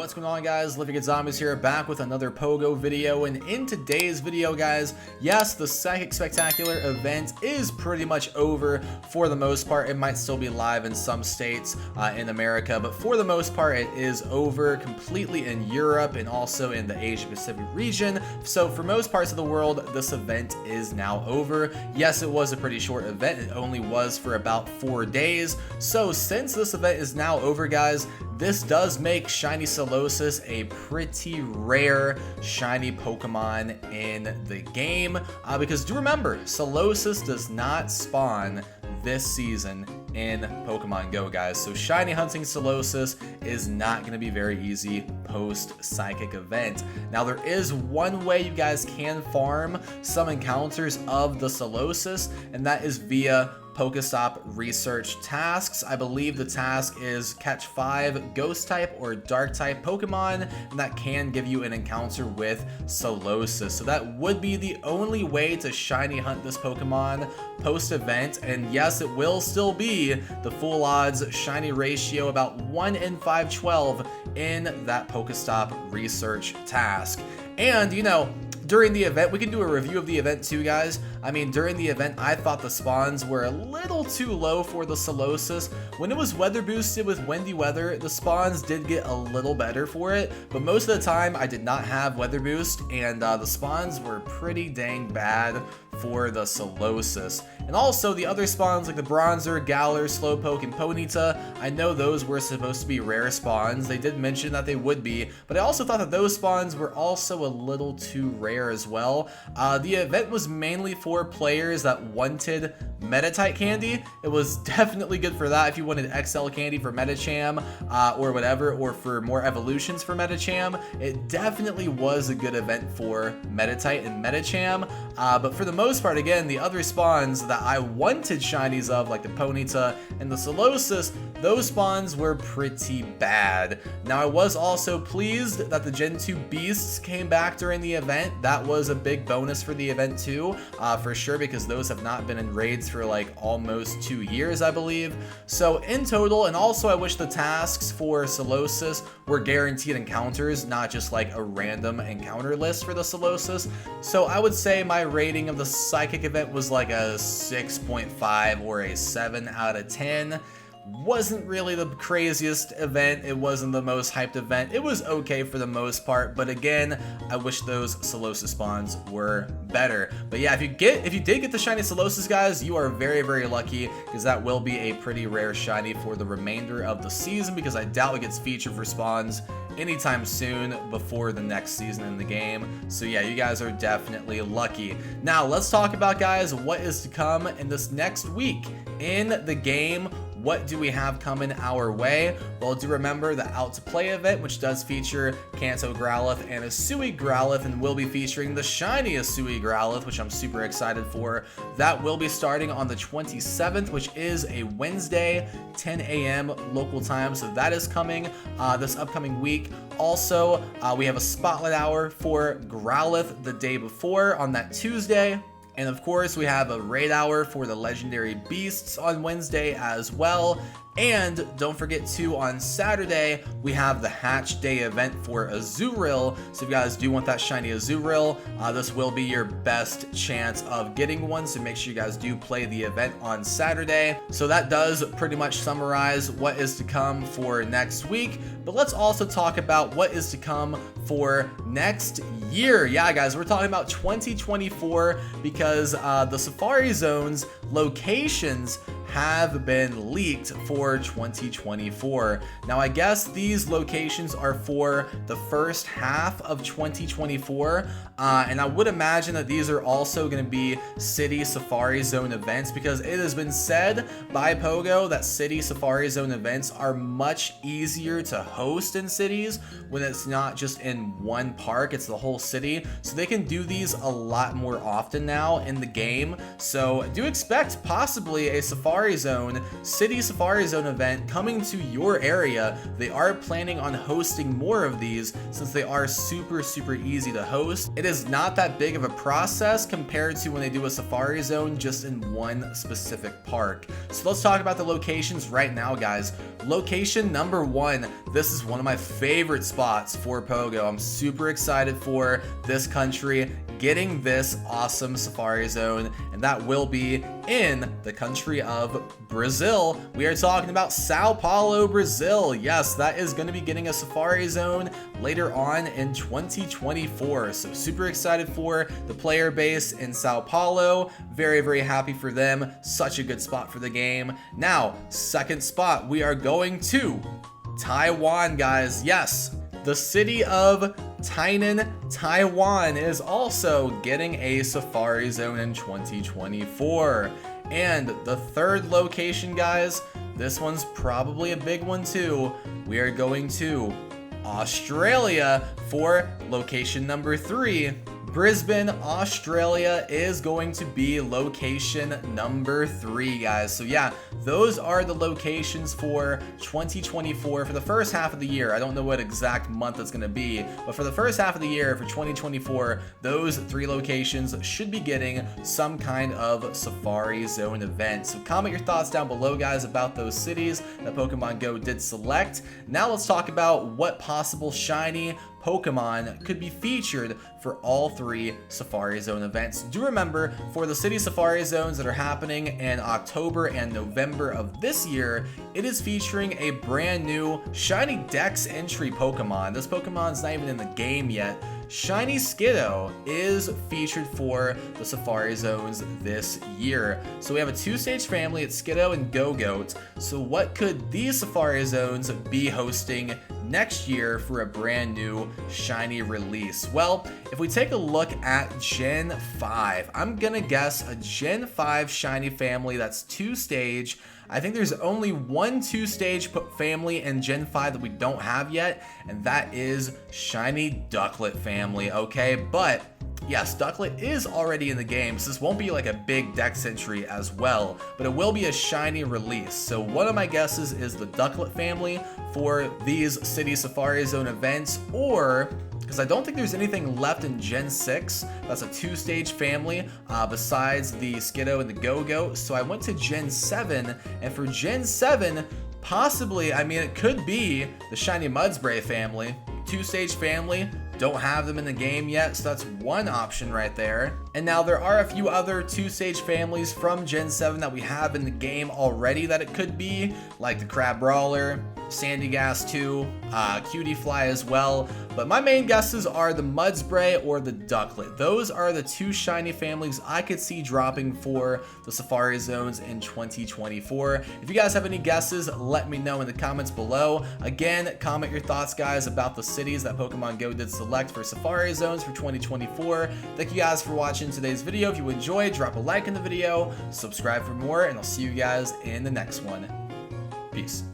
What's going on, guys? Living Good Zombies here, back with another Pogo video. And in today's video, guys, yes, the Psychic Spectacular event is pretty much over for the most part. It might still be live in some states in America, but for the most part, it is over completely in Europe and also in the Asia Pacific region. So for most parts of the world, this event is now over. Yes, it was a pretty short event. It only was for about 4 days. So since this event is now over, guys, this does make Shiny Solosis a pretty rare shiny Pokemon in the game, because do remember, Solosis does not spawn this season in Pokemon Go, guys. So shiny hunting Solosis is not going to be very easy post Psychic event. Now there is one way you guys can farm some encounters of the Solosis, and that is via Pokestop research tasks. I believe the task is catch 5 ghost type or dark type Pokemon, and that can give you an encounter with Solosis. So that would be the only way to shiny hunt this Pokemon post event. And yes, it will still be the full odds shiny ratio, about 1 in 512 in that Pokestop research task. And you know, during the event, we can do a review of the event too, guys. I mean, during the event, I thought the spawns were a little too low for the Solosis. When it was weather boosted with windy weather, the spawns did get a little better for it, but most of the time I did not have weather boost, and the spawns were pretty dang bad for the Solosis. And also the other spawns like the Bronzer, Galar, Slowpoke, and Ponyta, I know those were supposed to be rare spawns. They did mention that they would be, but I also thought that those spawns were also a little too rare as well. The event was mainly for players that wanted Metatite candy. It was definitely good for that if you wanted XL candy for Metacham or whatever, or for more evolutions for Metacham. It definitely was a good event for Metatite and Metacham, but for the most part, again, the other spawns that I wanted shinies of, like the Ponyta and the Solosis, those spawns were pretty bad. Now, I was also pleased that the Gen 2 Beasts came back during the event. That was a big bonus for the event too, for sure, because those have not been in raids for like almost 2 years, I believe. So in total, and also I wish the tasks for Solosis were guaranteed encounters, not just like a random encounter list for the Solosis. So I would say my rating of the Psychic event was like a 6.5 or a 7 out of 10. Wasn't really the craziest event. It wasn't the most hyped event. It was okay for the most part, but again, I wish those Solosis spawns were better. But yeah, if you did get the shiny Solosis, guys, you are very, very lucky, because that will be a pretty rare shiny for the remainder of the season, because I doubt it gets featured for spawns anytime soon before the next season in the game. So yeah, you guys are definitely lucky. Now let's talk about, guys, what is to come in this next week in the game. What do we have coming our way? Well, do remember the Out to Play event, which does feature Kanto Growlithe and Asui Growlithe, and will be featuring the shiny Asui Growlithe, which I'm super excited for. That will be starting on the 27th, which is a Wednesday, 10 a.m. local time. So that is coming this upcoming week. Also, we have a Spotlight Hour for Growlithe the day before on that Tuesday. And of course, we have a raid hour for the legendary beasts on Wednesday as well. And don't forget too, on Saturday, we have the Hatch Day event for Azurill. So if you guys do want that shiny Azurill, this will be your best chance of getting one. So make sure you guys do play the event on Saturday. So that does pretty much summarize what is to come for next week. But let's also talk about what is to come for next year. Yeah, guys, we're talking about 2024, because the Safari Zone's locations have been leaked for 2024. Now, I guess these locations are for the first half of 2024, and I would imagine that these are also going to be City Safari Zone events, because it has been said by Pogo that City Safari Zone events are much easier to host in cities when it's not just in one park, it's the whole city. So they can do these a lot more often now in the game. So do expect possibly a Safari Safari Zone, City Safari Zone event coming to your area. They are planning on hosting more of these since they are super easy to host. It is not that big of a process compared to when they do a Safari Zone just in one specific park. So let's talk about the locations right now, guys. Location number 1, this is one of my favorite spots for Pogo. I'm super excited for this country getting this awesome Safari Zone, and that will be in the country of Brazil. We are talking about Sao Paulo, Brazil. Yes, that is going to be getting a Safari Zone later on in 2024. So super excited for the player base in Sao Paulo. Very happy for them. Such a good spot for the game. Now, second spot, we are going to Taiwan, guys. Yes, the city of Tainan, Taiwan is also getting a Safari Zone in 2024. And the third location, guys, this one's probably a big one too. We are going to Australia for location number 3. Brisbane, Australia is going to be location number 3, guys. So yeah, those are the locations for 2024 for the first half of the year. I don't know what exact month it's going to be, but for the first half of the year for 2024, those 3 locations should be getting some kind of Safari Zone event. So comment your thoughts down below, guys, about those cities that Pokemon Go did select. Now let's talk about what possible shiny Pokemon could be featured for all 3 Safari Zone events. Do remember, for the City Safari Zones that are happening in October and November of this year, it is featuring a brand new Shiny Dex entry Pokemon. This Pokemon's not even in the game yet. Shiny Skiddo is featured for the Safari Zones this year. So we have a 2-stage family, it's Skiddo and Go-Goat. So what could these Safari Zones be hosting next year for a brand new shiny release? Well, if we take a look at Gen 5, I'm gonna guess a Gen 5 shiny family that's 2-stage. I think there's only one 2-stage family in Gen 5 that we don't have yet, and that is Shiny Ducklet family, okay? But yes, Ducklet is already in the game, so this won't be like a big Dex entry as well, but it will be a shiny release. So one of my guesses is the Ducklet family for these City Safari Zone events, or because I don't think there's anything left in Gen 6 that's a 2-stage family besides the Skiddo and the Go-Goat. So I went to Gen 7, and for Gen 7, possibly, I mean, it could be the Shiny Mudspray family, 2-stage family. Don't have them in the game yet, so that's one option right there. And now there are a few other 2-stage families from Gen 7 that we have in the game already that it could be, like the Crab Brawler, Sandy Gas 2, Cutie Fly as well. But my main guesses are the Mudspray or the Ducklet. Those are the 2 shiny families I could see dropping for the Safari Zones in 2024. If you guys have any guesses, let me know in the comments below. Again, comment your thoughts, guys, about the cities that Pokemon Go did select for Safari Zones for 2024. Thank you guys for watching today's video. If you enjoyed, drop a like in the video, subscribe for more, and I'll see you guys in the next one. Peace.